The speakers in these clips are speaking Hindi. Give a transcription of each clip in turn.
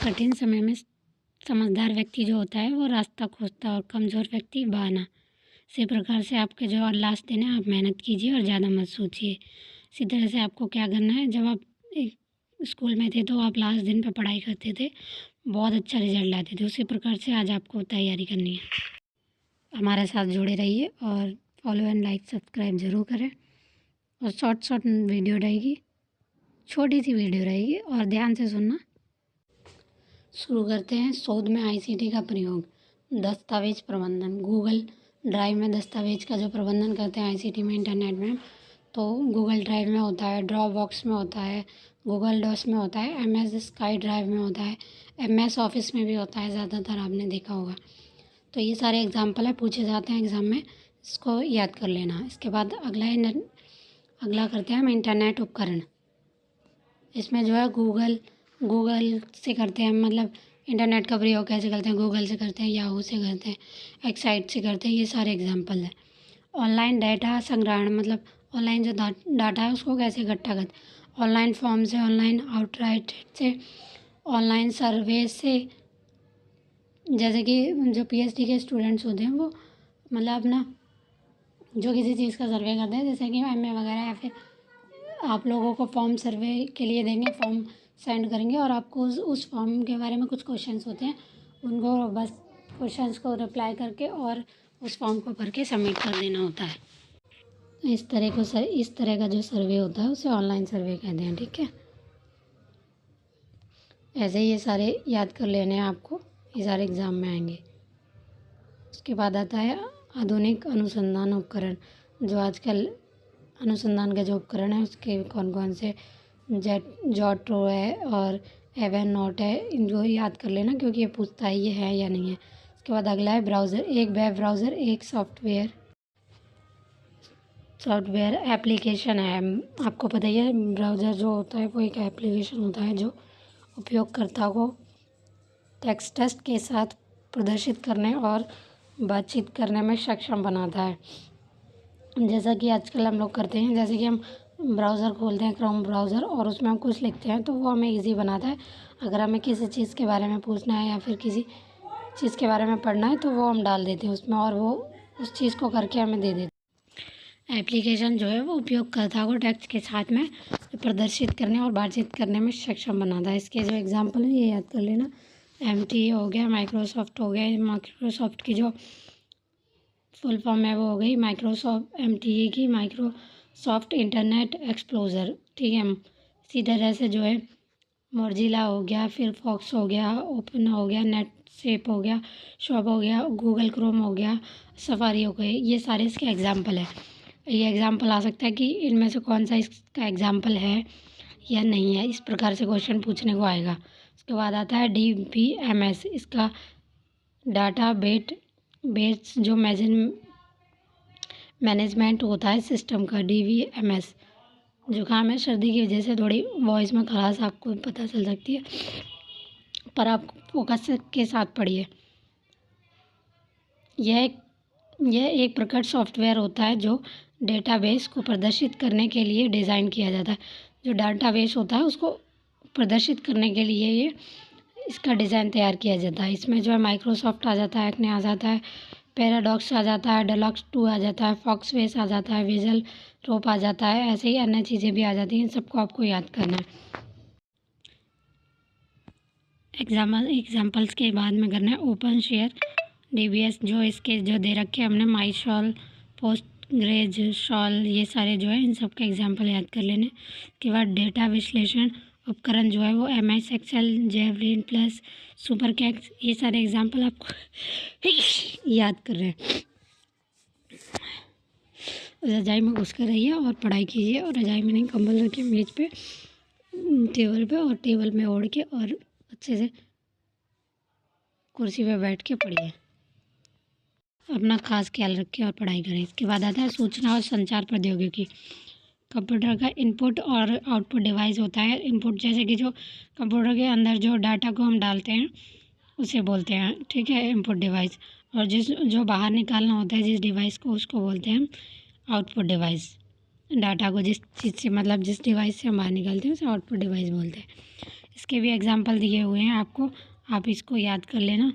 कठिन समय में समझदार व्यक्ति जो होता है वो रास्ता खोजता है और कमज़ोर व्यक्ति बहाना। इसी प्रकार से आपके जो लास्ट दिन है आप मेहनत कीजिए और ज़्यादा मत सोचिए। इसी तरह से आपको क्या करना है, जब आप स्कूल में थे तो आप लास्ट दिन पे पढ़ाई करते थे, बहुत अच्छा रिजल्ट लाते थे। उसी प्रकार से आज आपको तैयारी करनी है। हमारे साथ जुड़े रहिए और फॉलो एंड लाइक सब्सक्राइब ज़रूर करें। और शॉर्ट वीडियो रहेगी, छोटी सी वीडियो रहेगी और ध्यान से सुनना। शुरू करते हैं। शोध में आईसीटी का प्रयोग। दस्तावेज प्रबंधन। गूगल ड्राइव में दस्तावेज का जो प्रबंधन करते हैं आईसीटी में, इंटरनेट में, तो गूगल ड्राइव में होता है, ड्रॉप बॉक्स में होता है, गूगल डॉस में होता है, एमएस स्काई ड्राइव में होता है, एमएस ऑफिस में भी होता है, ज़्यादातर आपने देखा होगा। तो ये सारे एग्जाम्पल है, पूछे जाते हैं एग्ज़ाम में, इसको याद कर लेना। इसके बाद अगला करते हैं हम इंटरनेट उपकरण। इसमें जो है गूगल से करते हैं, मतलब इंटरनेट का प्रयोग कैसे करते हैं, गूगल से करते हैं, याहू से करते हैं, एक्साइट से करते हैं, ये सारे एग्जाम्पल हैं। ऑनलाइन डाटा संग्रहण, मतलब ऑनलाइन जो डाटा है उसको कैसे इकट्ठा करते हैं, ऑनलाइन फॉर्म से, ऑनलाइन आउटराइट से, ऑनलाइन सर्वे से। जैसे कि जो पीएचडी के स्टूडेंट्स होते हैं वो मतलब अपना जो किसी चीज़ का सर्वे करते हैं, जैसे कि एमए वगैरह, या फिर आप लोगों को फॉर्म सर्वे के लिए देंगे, फॉर्म सेंड करेंगे और आपको उस फॉर्म के बारे में कुछ क्वेश्चंस होते हैं, उनको बस क्वेश्चंस को रिप्लाई करके और उस फॉर्म को भर के सबमिट कर देना होता है। इस तरह का जो सर्वे होता है उसे ऑनलाइन सर्वे कहते हैं। ठीक है, ऐसे ही ये सारे याद कर लेने हैं आपको, ये सारे एग्ज़ाम में आएंगे। उसके बाद आता है आधुनिक अनुसंधान उपकरण। जो आजकल अनुसंधान के जो उपकरण हैं उसके कौन कौन से, जॉट्रो है और एवन नोट है, इनको याद कर लेना क्योंकि ये पूछता है ये है या नहीं है। इसके बाद अगला है ब्राउज़र। एक वेब ब्राउज़र एक सॉफ्टवेयर एप्लीकेशन है। आपको पता ही है, ब्राउज़र जो होता है वो एक एप्लीकेशन होता है जो उपयोगकर्ता को टेक्स्ट के साथ प्रदर्शित करने और बातचीत करने में सक्षम बनाता है। जैसा कि आजकल हम लोग करते हैं, जैसे कि हम ब्राउज़र खोलते हैं, क्रोम ब्राउज़र, और उसमें हम कुछ लिखते हैं तो वो हमें इजी बनाता है। अगर हमें किसी चीज़ के बारे में पूछना है या फिर किसी चीज़ के बारे में पढ़ना है तो वो हम डाल देते हैं उसमें और वो उस चीज़ को करके हमें दे देते हैं। एप्लीकेशन जो है वो उपयोगकर्ता को टेक्स्ट के साथ में प्रदर्शित करने और बातचीत करने में सक्षम बनाता है। इसके जो एग्जाम्पल हैं ये याद कर लेना। एमटी हो गया, माइक्रोसॉफ्ट हो गया, माइक्रोसॉफ्ट की जो फुल फॉर्म है वो हो गई माइक्रोसॉफ्ट एमटीई की, माइक्रोसॉफ्ट इंटरनेट एक्सप्लोरर। ठीक है, इसी तरह से जो है मोजिला हो गया, फिर फॉक्स हो गया, ओपन हो गया, नेटस्केप हो गया, शॉप हो गया, गूगल क्रोम हो गया, सफारी हो गई। ये सारे इसके एग्जाम्पल है। ये एग्जाम्पल आ सकता है कि इनमें से कौन सा इसका एग्जाम्पल है या नहीं है, इस प्रकार से क्वेश्चन पूछने को आएगा। उसके बाद आता है DBMS। इसका डाटा बेस जो मैनेजमेंट होता है सिस्टम का, DBMS। जुकाम है, सर्दी की वजह से थोड़ी वॉइस में खराश आपको पता चल सकती है, पर आप फोकस के साथ पढ़िए। यह एक प्रकार सॉफ्टवेयर होता है जो डेटाबेस को प्रदर्शित करने के लिए डिज़ाइन किया जाता है। जो डाटाबेस होता है उसको प्रदर्शित करने के लिए ये इसका डिज़ाइन तैयार किया जाता है। इसमें जो है माइक्रोसॉफ्ट आ जाता है, एक्ने आ जाता है, पैराडॉक्स आ जाता है, डेलॉक्स 2 आ जाता है, फॉक्सवेस आ जाता है, विजल रोप आ जाता है, ऐसे ही अन्य चीज़ें भी आ जाती हैं। इन सबको आपको याद करना है। एग्जाम्पल्स के बाद में करना है ओपन शेयर DBS। जो इसके जो दे रखे हैं हमने, माई शॉल, पोस्टग्रेज शॉल, ये सारे जो है इन सब के एग्जाम्पल याद कर लेने। उसके बाद डेटा विश्लेषण उपकरण जो है वो MS Excel, Javelin Plus, Super कैक्स, ये सारे एग्जाम्पल आपको याद कर रहे हैं। रजाई में घुस कर रहिए और पढ़ाई कीजिए, और रजाई में नहीं, कंबल रखिए मेज पे, टेबल पे, और टेबल में ओढ़ के और अच्छे से कुर्सी पे बैठ के पढ़िए। अपना खास ख्याल रखें और पढ़ाई करें। इसके बाद आता है सूचना और संचार प्रौद्योगिकी। कंप्यूटर का इनपुट और आउटपुट डिवाइस होता है। इनपुट जैसे कि जो कंप्यूटर के अंदर जो डाटा को हम डालते हैं उसे बोलते हैं, ठीक है, इनपुट डिवाइस। और जो बाहर निकालना होता है जिस डिवाइस को, उसको बोलते हैं हम आउटपुट डिवाइस। डाटा को जिस चीज़ से, मतलब जिस डिवाइस से हम बाहर निकालते हैं उसे आउटपुट डिवाइस बोलते हैं। इसके भी एग्जाम्पल दिए हुए हैं आपको, आप इसको याद कर लेना।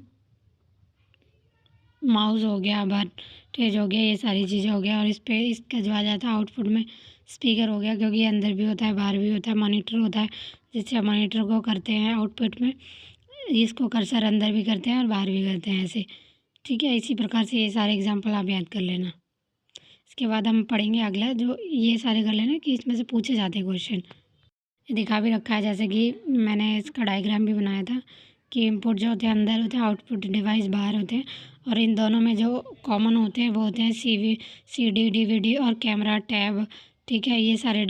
माउस हो गया, वोल्टेज हो गया, ये सारी चीज़ें हो गया। और इस पर इसका जो आ जाता है आउटपुट में स्पीकर हो गया, क्योंकि अंदर भी होता है बाहर भी होता है। मॉनिटर होता है, जिससे आप मॉनिटर को करते हैं आउटपुट में, इसको कर्सर अंदर भी करते हैं और बाहर भी करते हैं ऐसे, ठीक है। इसी प्रकार से ये सारे एग्जाम्पल आप याद कर लेना। इसके बाद हम पढ़ेंगे अगला, जो ये सारे कर लेना कि इसमें से पूछे जाते हैं क्वेश्चन। दिखा भी रखा है, जैसे कि मैंने इसका डायग्राम भी बनाया था कि इनपुट जो होते हैं अंदर होते हैं, आउटपुट डिवाइस बाहर होते हैं, और इन दोनों में जो कॉमन होते हैं वो होते हैं CD DVD और कैमरा टैब, ठीक है। ये सारे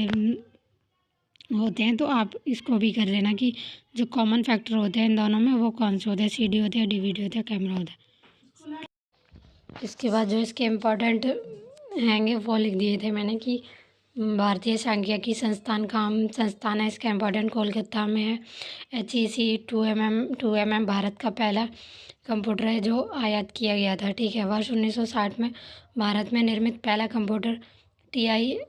होते हैं। तो आप इसको भी कर लेना कि जो कॉमन फैक्टर होते हैं इन दोनों में वो कौन से होते हैं, CD होते हैं, DVD होते हैं, कैमरा होता है। इसके बाद जो इसके इम्पोर्टेंट हैंगे वो लिख दिए थे मैंने कि भारतीय सांख्यिकी संस्थान है, इसका इम्पोर्टेंट कोलकाता में है। HEC 2mm भारत का पहला कंप्यूटर है जो आयात किया गया था, ठीक है। वर्ष 1960 में भारत में निर्मित पहला कंप्यूटर TIFA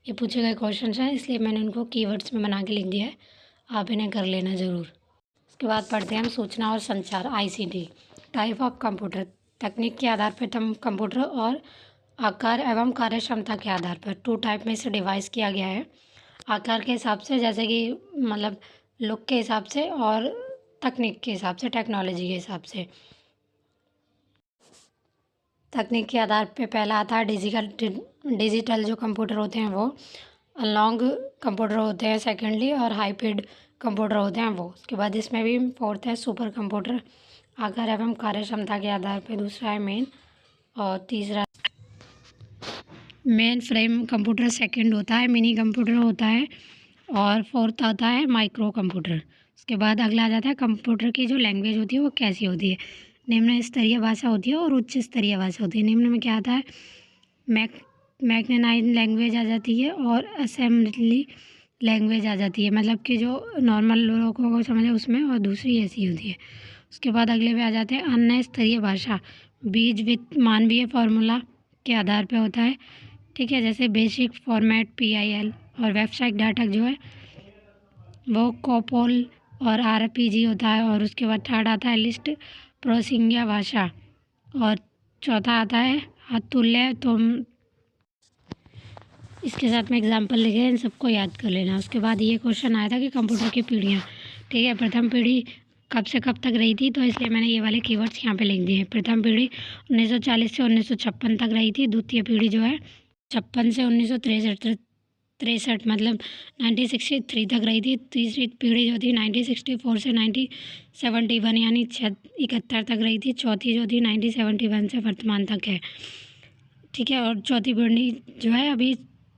ये पूछे गए क्वेश्चन हैं, इसलिए मैंने उनको कीवर्ड्स में बना के लिख दिया है, आप इन्हें कर लेना ज़रूर। उसके बाद पढ़ते हैं हम सूचना और संचार, ICT। टाइप ऑफ कंप्यूटर, तकनीक के आधार पर कंप्यूटर और आकार एवं कार्यक्षमता के आधार पर 2 टाइप में इसे डिवाइस किया गया है। आकार के हिसाब से, जैसे कि मतलब लुक के हिसाब से, और तकनीक के हिसाब से, टेक्नोलॉजी के हिसाब से। तकनीक के आधार पे पहला आता है डिजिटल जो कंप्यूटर होते हैं वो, लॉन्ग कंप्यूटर होते हैं सेकेंडली, और हाई स्पीड कंप्यूटर होते हैं वो। उसके बाद इसमें भी फोर्थ है सुपर कंप्यूटर, आकार एवं कार्यक्षमता के आधार पे। दूसरा है मेन, और तीसरा मेन फ्रेम कंप्यूटर सेकंड होता है, मिनी कंप्यूटर होता है, और फोर्थ आता है माइक्रो कंप्यूटर। उसके बाद अगला आ जाता है कंप्यूटर की जो लैंग्वेज होती है वो कैसी होती है। निम्न स्तरीय भाषा होती है और उच्च स्तरीय भाषा होती है। निम्न में क्या आता है, मैकेनाइज्ड लैंग्वेज आ जाती है, और असेंबली लैंग्वेज आ जाती है, मतलब कि जो नॉर्मल लोगों को समझे उसमें, और दूसरी ऐसी होती है। उसके बाद अगले में आ जाते हैं अन्य स्तरीय भाषा, बीजगणित मानवीय फार्मूला के आधार पे होता है, ठीक है। जैसे बेसिक फॉर्मेट PIL, और वेबसाइट डाटा जो है वो कोपोल और RPG होता है। और उसके बाद थर्ड आता है लिस्ट प्रोसिंग भाषा, और चौथा आता है अतुल्य। तो इसके साथ में एग्जाम्पल लिखे हैं, इन सबको याद कर लेना। उसके बाद ये क्वेश्चन आया था कि कंप्यूटर की पीढ़ियाँ, ठीक है। प्रथम पीढ़ी कब से कब तक रही थी, तो इसलिए मैंने ये वाले कीवर्ड्स यहाँ पे लिख दिए हैं। प्रथम पीढ़ी 1940 से 1956 तक रही थी। द्वितीय पीढ़ी जो है 56 से 1963 मतलब 1963 तक रही थी। तीसरी पीढ़ी जो थी 1964 से 1971 यानी 71 तक रही थी। चौथी जो थी 1971 से वर्तमान तक है, ठीक है। और चौथी पीढ़ी जो है अभी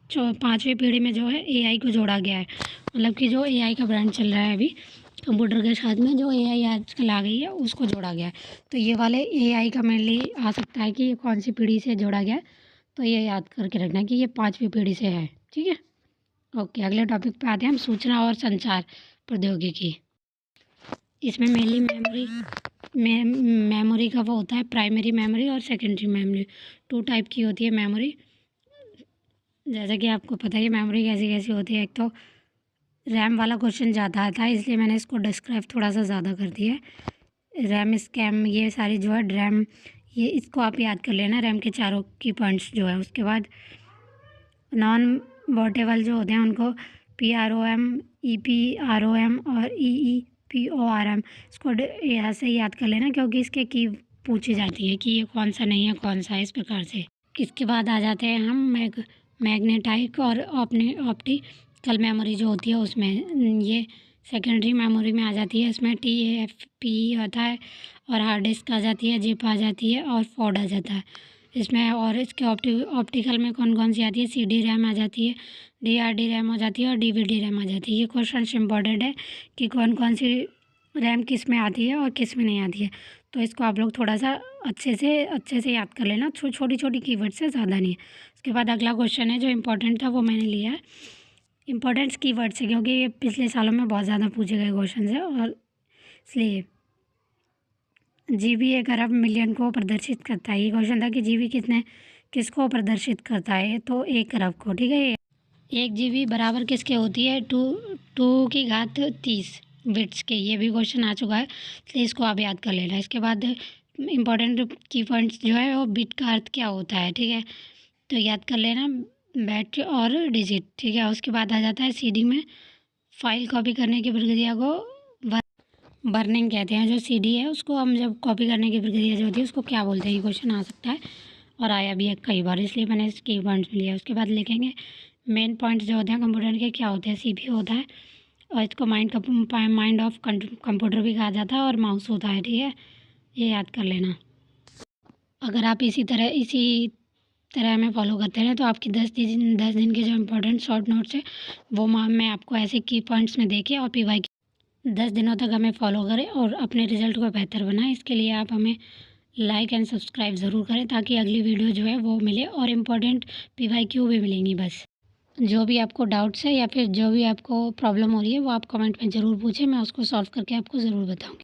पाँचवीं पीढ़ी में जो है AI को जोड़ा गया है, मतलब कि जो AI का ब्रांड चल रहा है अभी कंप्यूटर के साथ में, जो AI आजकल आ गई है उसको जोड़ा गया है। तो ये वाले AI का मेनली आ सकता है कि ये कौन सी पीढ़ी से जोड़ा गया है, तो ये याद करके रखना कि ये 5वीं पीढ़ी से है, ठीक है। ओके, अगले टॉपिक पे आते हैं हम, सूचना और संचार प्रौद्योगिकी। इसमें मेनली मेमोरी का वो होता है, प्राइमरी मेमोरी और सेकेंडरी मेमोरी। 2 टाइप की होती है मेमोरी, जैसा कि आपको पता है मेमोरी कैसी कैसी होती है। एक तो रैम वाला क्वेश्चन ज़्यादा आता है, इसलिए मैंने इसको डिस्क्राइब थोड़ा सा ज़्यादा कर दिया है। रैम स्कैम ये सारी जो है रैम, ये इसको आप याद कर लेना, रैम के चारों की पॉइंट्स जो है। उसके बाद नॉन बोटेबल जो होते हैं उनको PROM, EPROM और EEPORM, इसको यहाँ से याद कर लेना, क्योंकि इसके की पूछी जाती है कि ये कौन सा नहीं है कौन सा है, इस प्रकार से। इसके बाद आ जाते हैं हम मैग्नेटाइक और ऑप्टिकल मेमोरी जो होती है उसमें, ये सेकेंडरी मेमोरी में आ जाती है। इसमें TFP होता है, और हार्ड डिस्क आ जाती है, जिप आ जाती है, और फोर्ड आ जाता है इसमें। और इसके ऑप्टिकल में कौन कौन सी आती है, CD रैम आ जाती है, DRD रैम आ जाती है, और DVD रैम आ जाती है। ये क्वेश्चन इम्पॉर्टेंट है कि कौन कौन सी रैम किस में आती है और किस में नहीं आती है, तो इसको आप लोग थोड़ा सा अच्छे से याद कर लेना, छोटी छोटी कीवर्ड से, ज़्यादा नहीं। उसके बाद अगला क्वेश्चन है जो इम्पोर्टेंट था वो मैंने लिया है इम्पोर्टेंट्स कीवर्ड से, क्योंकि ये पिछले सालों में बहुत ज़्यादा पूछे गए क्वेश्चन है, और इसलिए GB 1 अरब मिलियन को प्रदर्शित करता है। ये क्वेश्चन था कि GB किसको प्रदर्शित करता है, तो 1 अरब को, ठीक है। 1 GB बराबर किसके होती है? 2 की घात 30 बिट्स के। ये भी क्वेश्चन आ चुका है, इसलिए इसको आप याद कर लेना। इसके बाद इम्पॉर्टेंट की पॉइंट्स जो है वो बिट का अर्थ क्या होता है, ठीक है, तो याद कर लेना बैट और डिजिट, ठीक है। उसके बाद आ जाता है CD में फाइल कॉपी करने की प्रक्रिया को बर्निंग कहते हैं। जो CD है उसको हम जब कॉपी करने की प्रक्रिया जो होती है उसको क्या बोलते हैं, ये क्वेश्चन आ सकता है और आया भी है कई बार, इसलिए मैंने इसके पॉइंट्स लिया। उसके बाद लिखेंगे मेन पॉइंट्स जो होते हैं कंप्यूटर के क्या होते हैं। CPU होता है और इसको माइंड ऑफ कंप्यूटर भी कहा जाता है, और माउस होता है, ठीक है, ये याद कर लेना। अगर आप इसी तरह हमें फॉलो करते रहें तो आपकी 10 दिन के जो इम्पोर्टेंट शॉर्ट नोट्स है वो मैं आपको ऐसे की पॉइंट्स में देके और PY 10 दिनों तक हमें फॉलो करें और अपने रिज़ल्ट को बेहतर बनाएं। इसके लिए आप हमें लाइक एंड सब्सक्राइब ज़रूर करें ताकि अगली वीडियो जो है वो मिले और इम्पोर्टेंट PYQ भी मिलेंगी। बस जो भी आपको डाउट्स है या फिर जो भी आपको प्रॉब्लम हो रही है वो आप कमेंट में ज़रूर पूछें, मैं उसको सॉल्व करके आपको ज़रूर बताऊँगी।